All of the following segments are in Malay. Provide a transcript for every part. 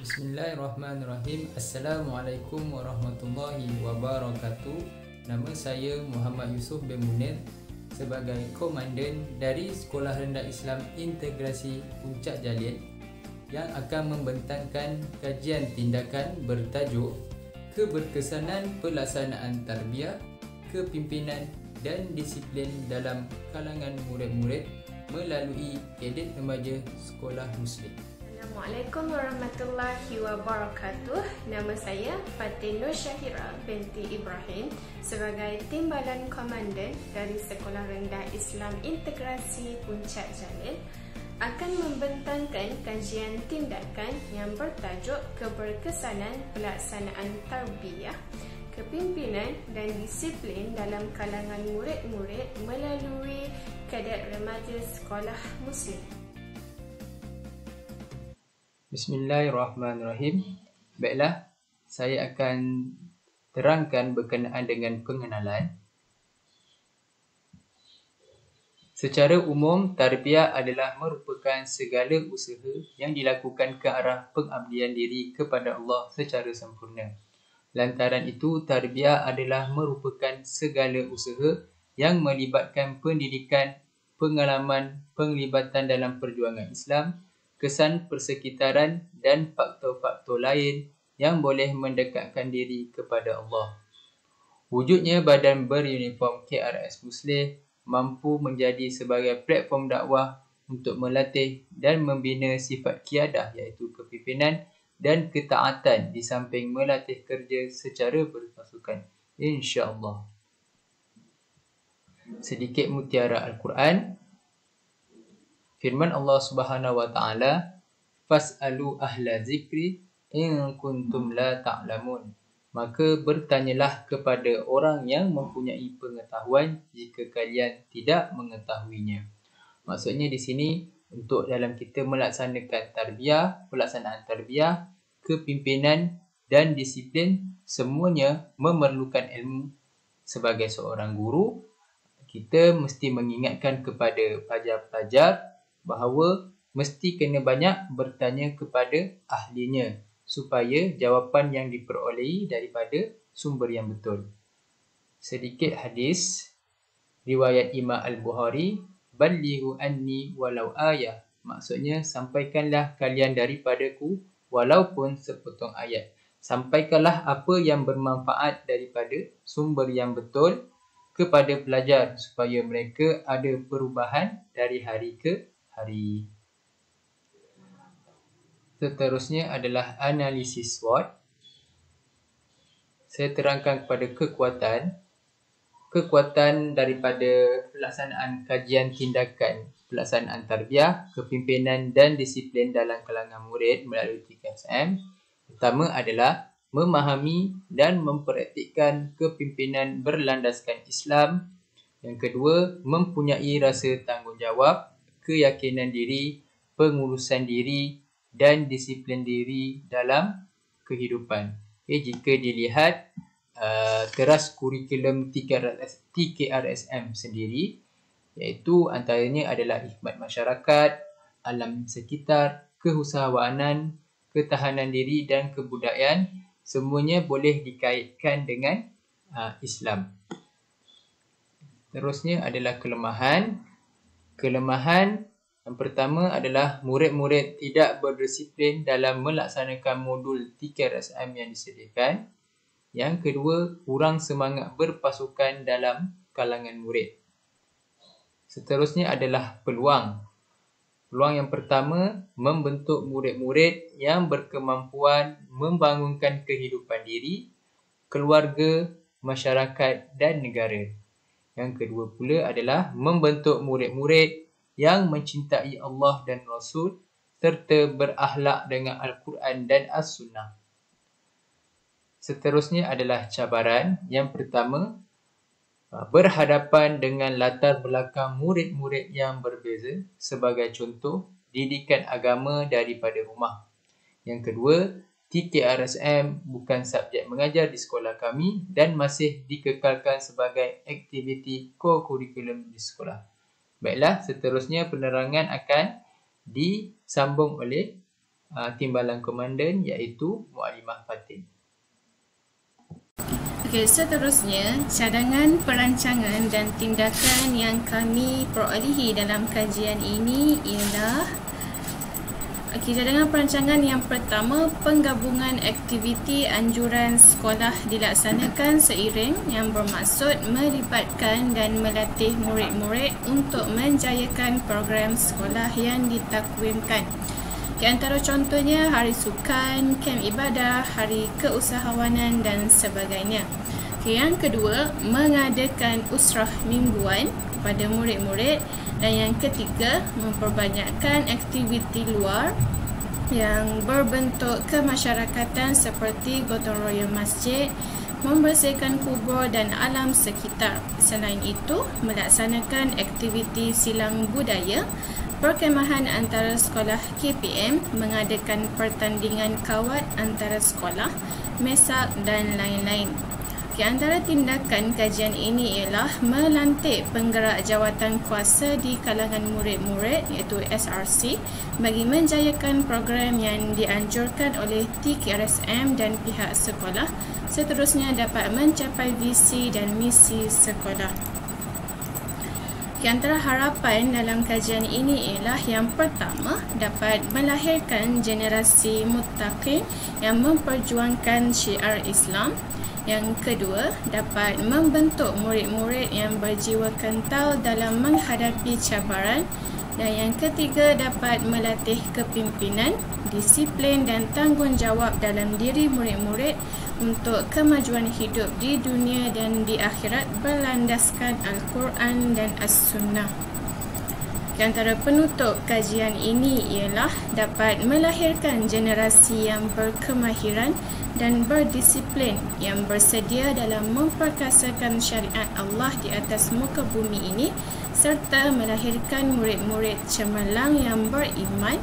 Bismillahirrahmanirrahim. Assalamualaikum warahmatullahi wabarakatuh. Nama saya Muhammad Yusof bin Munir sebagai Komandan dari Sekolah Rendah Islam Integrasi Puncak Jalil yang akan membentangkan kajian tindakan bertajuk Keberkesanan Pelaksanaan Tarbiyah, Kepimpinan dan Disiplin dalam kalangan murid-murid melalui Kadet Remaja Sekolah Muslim. Assalamualaikum warahmatullahi wabarakatuh. Nama saya Fatin Nur Syahira binti Ibrahim sebagai Timbalan Komandan dari Sekolah Rendah Islam Integrasi Puncak Jalil akan membentangkan kajian tindakan yang bertajuk Keberkesanan Pelaksanaan Tarbiyah, Kepimpinan dan Disiplin dalam kalangan murid-murid melalui Kadet Remaja Sekolah Muslim. Bismillahirrahmanirrahim. Baiklah, saya akan terangkan berkenaan dengan pengenalan. Secara umum, tarbiyah adalah merupakan segala usaha yang dilakukan ke arah pengabdian diri kepada Allah secara sempurna. Lantaran itu, tarbiyah adalah merupakan segala usaha yang melibatkan pendidikan, pengalaman, penglibatan dalam perjuangan Islam, kesan persekitaran dan faktor-faktor lain yang boleh mendekatkan diri kepada Allah. Wujudnya badan beruniform KRS Muslim mampu menjadi sebagai platform dakwah untuk melatih dan membina sifat qiyadah iaitu kepimpinan dan ketaatan di samping melatih kerja secara berpasukan. InsyaAllah. Sedikit mutiara Al-Quran. Firman Allah Subhanahu wa taala, "Fas'alu ahla zikri in kuntum la ta'lamun." Maka bertanyalah kepada orang yang mempunyai pengetahuan jika kalian tidak mengetahuinya. Maksudnya di sini untuk dalam kita melaksanakan tarbiyah, pelaksanaan tarbiyah, kepimpinan dan disiplin semuanya memerlukan ilmu. Sebagai seorang guru, kita mesti mengingatkan kepada pelajar-pelajar bahawa mesti kena banyak bertanya kepada ahlinya supaya jawapan yang diperolehi daripada sumber yang betul. Sedikit hadis riwayat Imam Al-Bukhari, "Ballighu anni walau ayah." Maksudnya, sampaikanlah kalian daripadaku walaupun sepotong ayat. Sampaikanlah apa yang bermanfaat daripada sumber yang betul kepada pelajar supaya mereka ada perubahan dari hari ke hari. Seterusnya adalah analisis SWOT. Saya terangkan kepada kekuatan daripada pelaksanaan kajian tindakan pelaksanaan tarbiyah, kepimpinan dan disiplin dalam kalangan murid melalui 3SM. Pertama adalah memahami dan mempraktikkan kepimpinan berlandaskan Islam. Yang kedua, mempunyai rasa tanggungjawab, keyakinan diri, pengurusan diri dan disiplin diri dalam kehidupan. Jika dilihat teras kurikulum TKRSM sendiri, iaitu antaranya adalah khidmat masyarakat, alam sekitar, keusahawanan, ketahanan diri dan kebudayaan, semuanya boleh dikaitkan dengan Islam. Terusnya adalah kelemahan. Kelemahan yang pertama adalah murid-murid tidak berdisiplin dalam melaksanakan modul TKRSM yang disediakan. Yang kedua, kurang semangat berpasukan dalam kalangan murid. Seterusnya adalah peluang. Peluang yang pertama, membentuk murid-murid yang berkemampuan membangunkan kehidupan diri, keluarga, masyarakat dan negara. Yang kedua pula adalah membentuk murid-murid yang mencintai Allah dan Rasul serta berakhlak dengan Al-Quran dan As-Sunnah. Seterusnya adalah cabaran. Yang pertama, berhadapan dengan latar belakang murid-murid yang berbeza. Sebagai contoh, didikan agama daripada rumah. Yang kedua, TKRSM bukan subjek mengajar di sekolah kami dan masih dikekalkan sebagai aktiviti co-curriculum di sekolah. Baiklah, seterusnya penerangan akan disambung oleh timbalan komandan iaitu Muallimah Fatin. Okey, seterusnya, cadangan perancangan dan tindakan yang kami perolehi dalam kajian ini ialah cadangan perancangan yang pertama, penggabungan aktiviti anjuran sekolah dilaksanakan seiring yang bermaksud melibatkan dan melatih murid-murid untuk menjayakan program sekolah yang ditakwimkan. Di antara contohnya hari sukan, kem ibadah, hari keusahawanan dan sebagainya. Yang kedua, mengadakan usrah mingguan kepada murid-murid. Dan yang ketiga, memperbanyakkan aktiviti luar yang berbentuk kemasyarakatan seperti gotong royong masjid, membersihkan kubur dan alam sekitar. Selain itu, melaksanakan aktiviti silang budaya, perkemahan antara sekolah KPM, mengadakan pertandingan kawat antara sekolah, mesak dan lain-lain. Di antara tindakan kajian ini ialah melantik penggerak jawatan kuasa di kalangan murid-murid iaitu SRC bagi menjayakan program yang dianjurkan oleh TKRSM dan pihak sekolah, seterusnya dapat mencapai visi dan misi sekolah. Di antara harapan dalam kajian ini ialah yang pertama, dapat melahirkan generasi muttaqin yang memperjuangkan syiar Islam. Yang kedua, dapat membentuk murid-murid yang berjiwa kental dalam menghadapi cabaran. Dan yang ketiga, dapat melatih kepimpinan, disiplin dan tanggungjawab dalam diri murid-murid untuk kemajuan hidup di dunia dan di akhirat berlandaskan Al-Quran dan As-Sunnah. Di antara penutup kajian ini ialah dapat melahirkan generasi yang berkemahiran dan berdisiplin yang bersedia dalam memperkasakan syariat Allah di atas muka bumi ini, serta melahirkan murid-murid cemerlang yang beriman,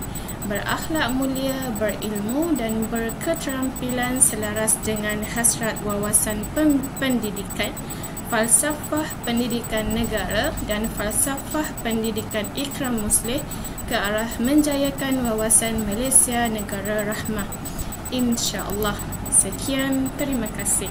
berakhlak mulia, berilmu dan berketerampilan selaras dengan hasrat wawasan pendidikan, falsafah pendidikan negara dan falsafah pendidikan ikram muslih ke arah menjayakan wawasan Malaysia negara rahmah. InsyaAllah. Sekian, terima kasih.